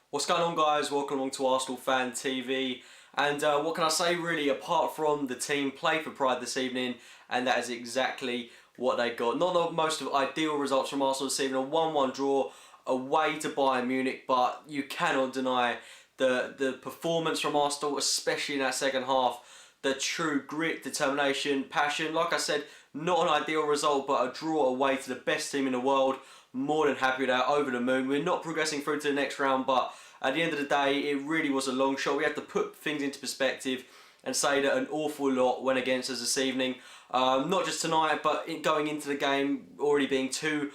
What's going on, guys? Welcome along to Arsenal Fan TV. And what can I say really, apart from the team play for pride this evening, and that is exactly what they got. Not the most of ideal results from Arsenal this evening, a 1-1 draw away to Bayern Munich, but you cannot deny the performance from Arsenal, especially in that second half. The true grit, determination, passion. Like I said, not an ideal result, but a draw away to the best team in the world. More than happy with that, over the moon. We're not progressing through to the next round, but at the end of the day, it really was a long shot. We had to put things into perspective and say that an awful lot went against us this evening. Not just tonight, but going into the game, already being 2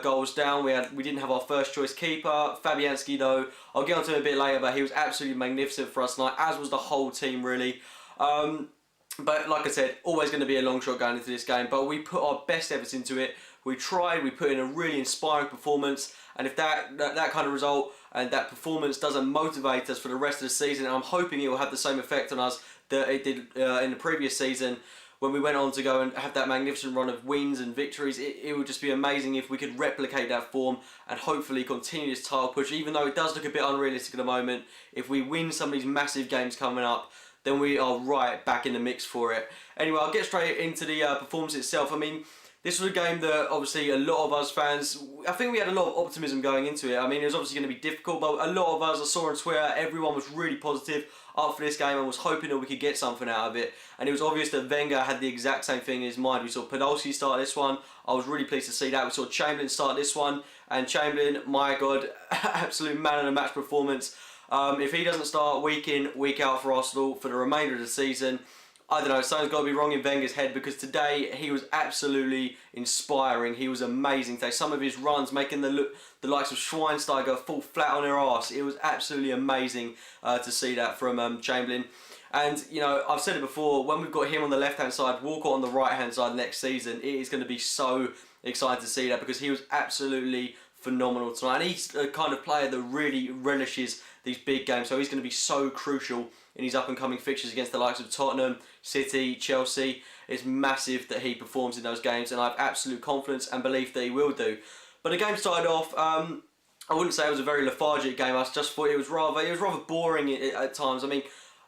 goals down. We didn't have our first choice keeper. Fabianski, though, I'll get onto him a bit later, but he was absolutely magnificent for us tonight, as was the whole team, really. But like I said, always going to be a long shot going into this game, but we put our best efforts into it. We tried, we put in a really inspiring performance, and if that kind of result and that performance doesn't motivate us for the rest of the season, I'm hoping it will have the same effect on us that it did in the previous season when we went on to go and have that magnificent run of wins and victories. It would just be amazing if we could replicate that form and hopefully continue this title push, even though it does look a bit unrealistic at the moment. If we win some of these massive games coming up, then we are right back in the mix for it. Anyway, I'll get straight into the performance itself. I mean, this was a game that obviously a lot of us fans, I think we had a lot of optimism going into it. I mean, it was obviously going to be difficult, but a lot of us, I saw on Twitter, everyone was really positive up for this game and was hoping that we could get something out of it. And it was obvious that Wenger had the exact same thing in his mind. We saw Podolski start this one. I was really pleased to see that. We saw Chamberlain start this one. And Chamberlain, my God, absolute man of the match performance. If he doesn't start week in, week out for Arsenal for the remainder of the season, I don't know, something's got to be wrong in Wenger's head, because today he was absolutely inspiring. He was amazing today. Some of his runs making the likes of Schweinsteiger fall flat on their arse. It was absolutely amazing to see that from Chamberlain. And, you know, I've said it before, when we've got him on the left-hand side, Walker on the right-hand side next season, it is going to be so exciting to see that, because he was absolutely phenomenal tonight. And he's the kind of player that really relishes these big games, so he's going to be so crucial in his up-and-coming fixtures against the likes of Tottenham, City, Chelsea. It's massive that he performs in those games, and I have absolute confidence and belief that he will do. But the game started off, I wouldn't say it was a very lethargic game. I just thought it was rather boring at times. I mean,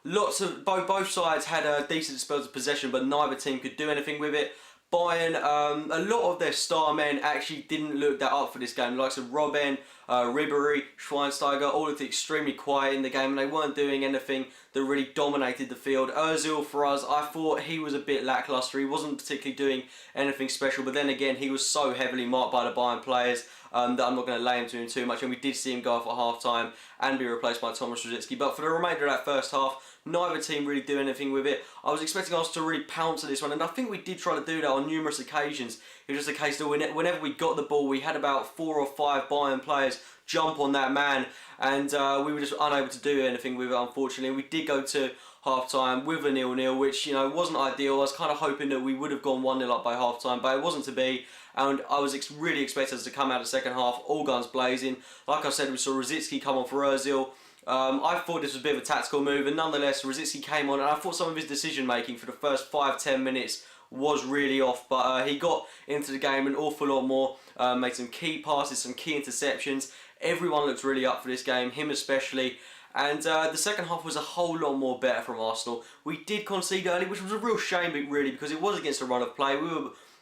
both sides had decent spells of possession, but neither team could do anything with it. Bayern, a lot of their star men actually didn't look that up for this game. The likes of Robben, Ribery, Schweinsteiger, all looked extremely quiet in the game, and they weren't doing anything that really dominated the field. Ozil, for us, I thought he was a bit lacklustre. He wasn't particularly doing anything special, but then again, he was so heavily marked by the Bayern players that I'm not going to lay into him too much, and we did see him go off at half-time and be replaced by Thomas Rosicky. But for the remainder of that first half, neither team really do anything with it. I was expecting us to really pounce at this one, and I think we did try to do that on numerous occasions. It was just a case that whenever we got the ball, we had about 4 or 5 Bayern players jump on that man, and we were just unable to do anything with it, unfortunately. We did go to half-time with a 0-0, which, you know, wasn't ideal. I was kind of hoping that we would have gone 1-0 up by half-time, but it wasn't to be, and I was really expecting us to come out of the second half, all guns blazing. Like I said, we saw Rosicky come on for Ozil. I thought this was a bit of a tactical move, and nonetheless, Rosicky came on, and I thought some of his decision-making for the first 5-10 minutes was really off, but he got into the game an awful lot more, made some key passes, some key interceptions. Everyone looked really up for this game, him especially. And the second half was a whole lot more better from Arsenal. We did concede early, which was a real shame, really, because it was against a run of play.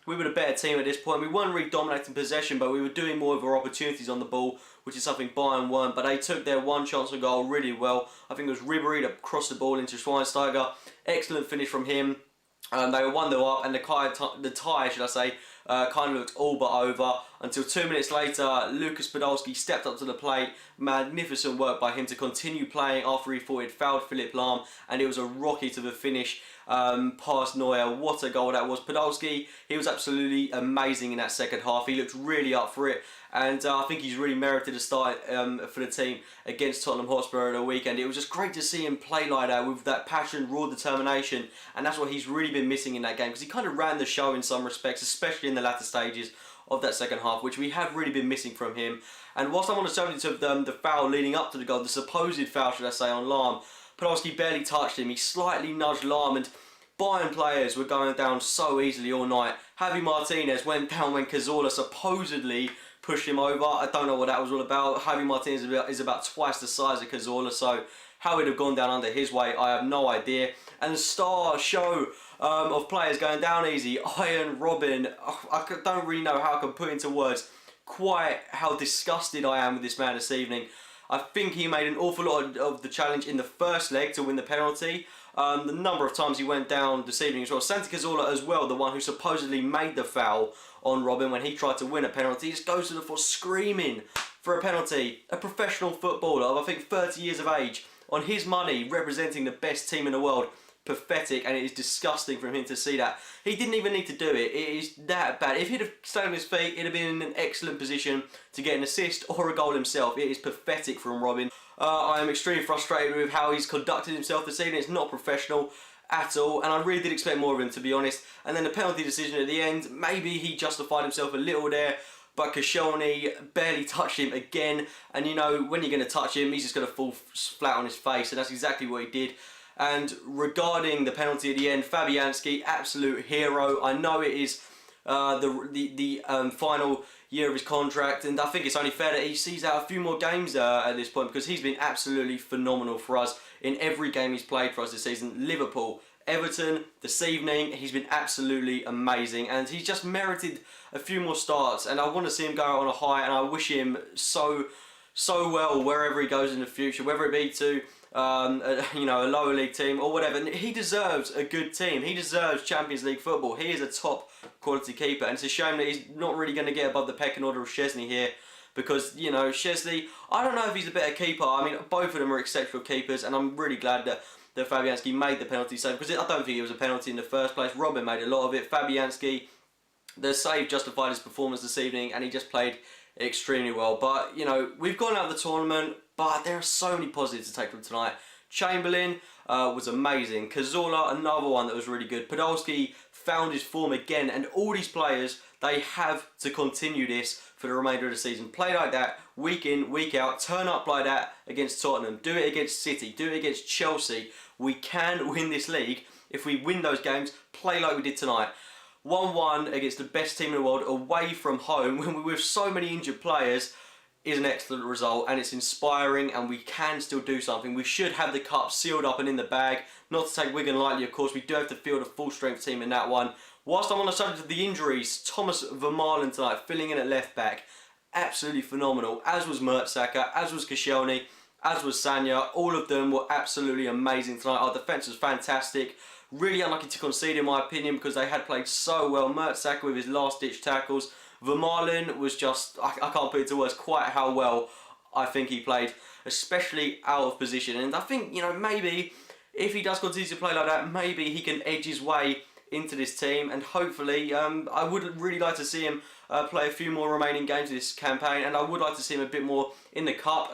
We were the better team at this point. We weren't really dominating possession, but we were doing more of our opportunities on the ball, which is something Bayern weren't. But they took their one chance on goal really well. I think it was Ribery that crossed the ball into Schweinsteiger. Excellent finish from him. They were 1-0 up, and the tie, should I say, kind of looked all but over, until 2 minutes later, Lucas Podolski stepped up to the plate. Magnificent work by him to continue playing after he thought he'd fouled Philipp Lahm, and it was a rocket of a finish past Neuer. What a goal that was. Podolski, he was absolutely amazing in that second half. He looked really up for it, and I think he's really merited a start for the team against Tottenham Hotspur at the weekend. It was just great to see him play like that, with that passion, raw determination, and that's what he's really been missing in that game, because he kind of ran the show in some respects, especially in the latter stages of that second half, which we have really been missing from him. And whilst I'm on the subject of the foul leading up to the goal, the supposed foul, should I say, on Lahm, Podolski barely touched him. He slightly nudged Lahm, and Bayern players were going down so easily all night. Javi Martinez went down when Cazorla supposedly pushed him over. I don't know what that was all about. Javi Martinez is about twice the size of Cazorla, so how he'd have gone down under his weight, I have no idea. And the star show of players going down easy, Arjen Robben. I don't really know how I can put into words quite how disgusted I am with this man this evening. I think he made an awful lot of the challenge in the first leg to win the penalty. The number of times he went down this evening as well. Santi Cazorla as well, the one who supposedly made the foul on Robben when he tried to win a penalty, he just goes to the floor screaming for a penalty. A professional footballer of I think 30 years of age, on his money, representing the best team in the world. Pathetic, and it is disgusting for him to see that. He didn't even need to do it. It is that bad. If he'd have stayed on his feet, he'd have been in an excellent position to get an assist or a goal himself. It is pathetic from Robben. I am extremely frustrated with how he's conducted himself this evening. It's not professional at all, and I really did expect more of him, to be honest. And then the penalty decision at the end, maybe he justified himself a little there, but Koscielny barely touched him again. And you know, when you're going to touch him, he's just going to fall flat on his face, and that's exactly what he did. And regarding the penalty at the end, Fabianski, absolute hero. I know it is the final year of his contract, and I think it's only fair that he sees out a few more games at this point, because he's been absolutely phenomenal for us in every game he's played for us this season. Liverpool, Everton, this evening, he's been absolutely amazing, and he's just merited a few more starts, and I want to see him go out on a high, and I wish him so well wherever he goes in the future, whether it be to you know, a lower league team or whatever. He deserves a good team. He deserves Champions League football. He is a top quality keeper, and it's a shame that he's not really going to get above the pecking order of Szczesny here, because, you know, Szczesny, I don't know if he's a better keeper. I mean, both of them are exceptional keepers, and I'm really glad that Fabianski made the penalty save, because I don't think it was a penalty in the first place. Robben made a lot of it. Fabianski, the save justified his performance this evening, and he just played extremely well. But, you know, we've gone out of the tournament, but there are so many positives to take from tonight. Chamberlain was amazing. Cazorla, another one that was really good. Podolski found his form again, and all these players, they have to continue this for the remainder of the season. Play like that, week in, week out. Turn up like that against Tottenham. Do it against City. Do it against Chelsea. We can win this league if we win those games. Play like we did tonight. 1-1 against the best team in the world away from home, when we're with so many injured players, is an excellent result, and it's inspiring, and we can still do something. We should have the cup sealed up and in the bag. Not to take Wigan lightly, of course. We do have to field a full strength team in that one. Whilst I'm on the subject of the injuries, Thomas Vermaelen tonight filling in at left back, absolutely phenomenal, as was Mertesacker, as was Koscielny, as was Sanya. All of them were absolutely amazing tonight. Our defence was fantastic. Really unlucky to concede, in my opinion, because they had played so well. Mertesacker with his last-ditch tackles. Vermaelen was just, I can't put into words quite how well I think he played, especially out of position. And I think, you know, maybe if he does continue to play like that, maybe he can edge his way into this team, and hopefully I would really like to see him play a few more remaining games of this campaign, and I would like to see him a bit more in the cup.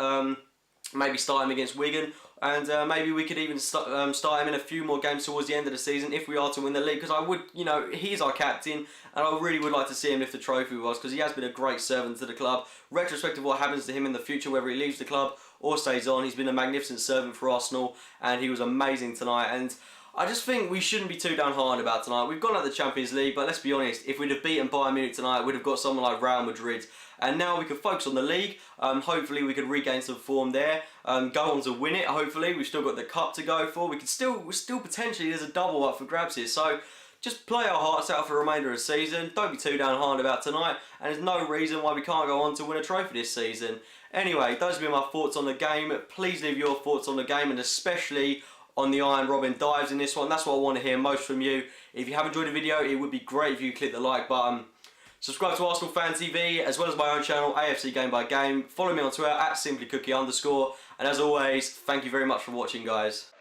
Maybe start him against Wigan, and maybe we could even start him in a few more games towards the end of the season if we are to win the league, because I would, you know, he's our captain, and I really would like to see him lift the trophy with us, because he has been a great servant to the club. Retrospective of what happens to him in the future, whether he leaves the club or stays on, he's been a magnificent servant for Arsenal, and he was amazing tonight. And I just think we shouldn't be too downhearted about tonight. We've gone out of the Champions League, but let's be honest, if we'd have beaten Bayern Munich tonight, we'd have got someone like Real Madrid. And now we can focus on the league. Hopefully we could regain some form there. Go on to win it, hopefully. We've still got the cup to go for. We could still potentially, there's a double up for grabs here. So just play our hearts out for the remainder of the season. Don't be too downhearted about tonight. And there's no reason why we can't go on to win a trophy this season. Anyway, those have been my thoughts on the game. Please leave your thoughts on the game, and especially on the Arjen Robben dives in this one. That's what I want to hear most from you. If you have enjoyed the video, it would be great if you click the like button. Subscribe to Arsenal Fan TV, as well as my own channel, AFC Game by Game. Follow me on Twitter, @simplycookie_. And as always, thank you very much for watching, guys.